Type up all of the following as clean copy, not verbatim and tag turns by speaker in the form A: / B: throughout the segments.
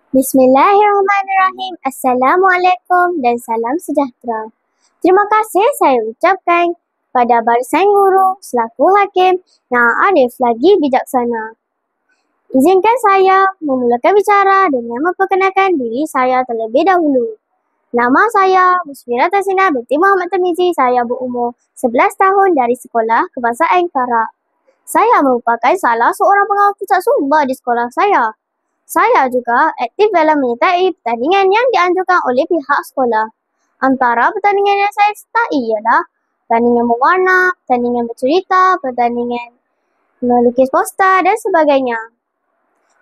A: Bismillahirrahmanirrahim. Assalamualaikum dan salam sejahtera. Terima kasih saya ucapkan pada barisan guru selaku hakim yang arif lagi bijaksana. Izinkan saya memulakan bicara dengan memperkenalkan diri saya terlebih dahulu. Nama saya Musfira Tasina binti Muhammad Tamizi. Saya berumur 11 tahun dari Sekolah Kebangsaan Karak. Saya merupakan salah seorang pengawal pusat sumber di sekolah saya. Saya juga aktif dalam menyertai pertandingan yang dianjurkan oleh pihak sekolah. Antara pertandingan yang saya sertai ialah pertandingan mewarna, pertandingan bercerita, pertandingan melukis poster dan sebagainya.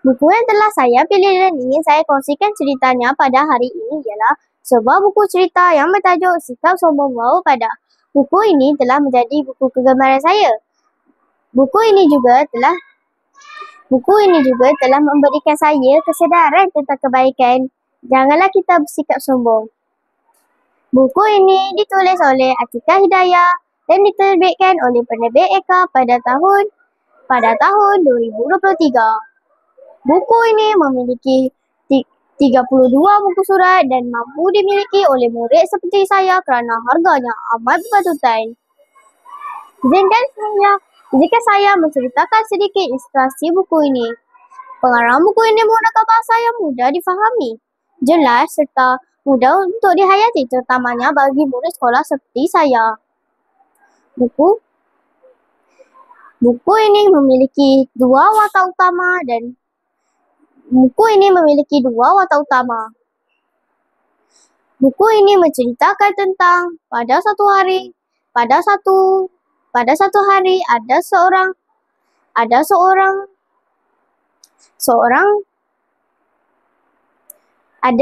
A: Buku yang telah saya pilih dan ingin saya kongsikan ceritanya pada hari ini ialah sebuah buku cerita yang bertajuk Sikap Sombong Membawa Pada. Buku ini telah menjadi buku kegemaran saya. Buku ini juga telah memberikan saya kesedaran tentang kebaikan. Janganlah kita bersikap sombong. Buku ini ditulis oleh Atika Hidayah dan diterbitkan oleh penerbit Eka pada tahun 2023. Buku ini memiliki 32 buku surat dan mampu dimiliki oleh murid seperti saya kerana harganya amat berpatutan. Izinkan saya menceritakan sedikit ilustrasi buku ini. Pengarang buku ini menggunakan bahasa yang mudah difahami, jelas serta mudah untuk dihayati terutamanya bagi murid sekolah seperti saya. Buku ini memiliki dua watak utama. Buku ini menceritakan tentang pada satu hari ada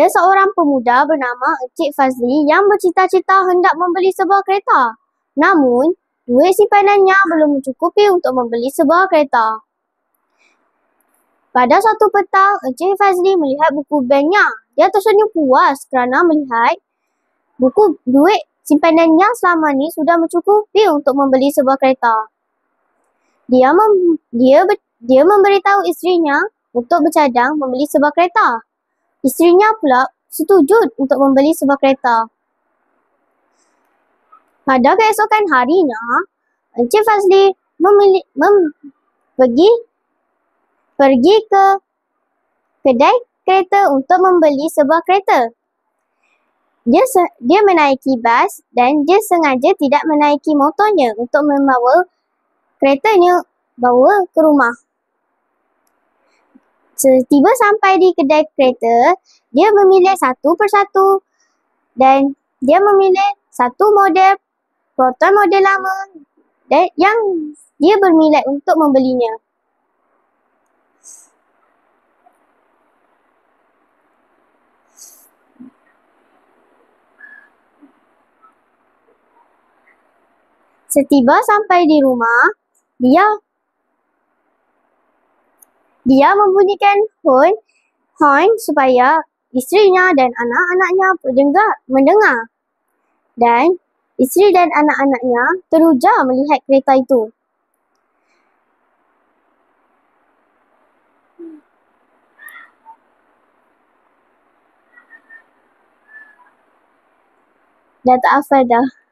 A: seorang pemuda bernama Encik Fazli yang bercita-cita hendak membeli sebuah kereta. Namun, duit simpanannya belum mencukupi untuk membeli sebuah kereta. Pada suatu petang, Encik Fazli melihat buku banknya. Dia tersenyum puas kerana melihat duit simpanannya selama ini sudah mencukupi untuk membeli sebuah kereta. Dia memberitahu isterinya untuk bercadang membeli sebuah kereta. Isterinya pula setuju untuk membeli sebuah kereta. Pada keesokan harinya, Encik Fazli pergi ke kedai kereta untuk membeli sebuah kereta. Dia menaiki bas dan dia sengaja tidak menaiki motornya untuk membawa keretanya ke rumah. Setiba sampai di kedai kereta, dia memilih satu persatu dan dia memilih satu model Proton model lama dan yang dia berminat untuk membelinya. Setiba sampai di rumah, dia membunyikan horn supaya isterinya dan anak-anaknya mendengar. Dan isteri dan anak-anaknya teruja melihat kereta itu. Dah tak hafal dah.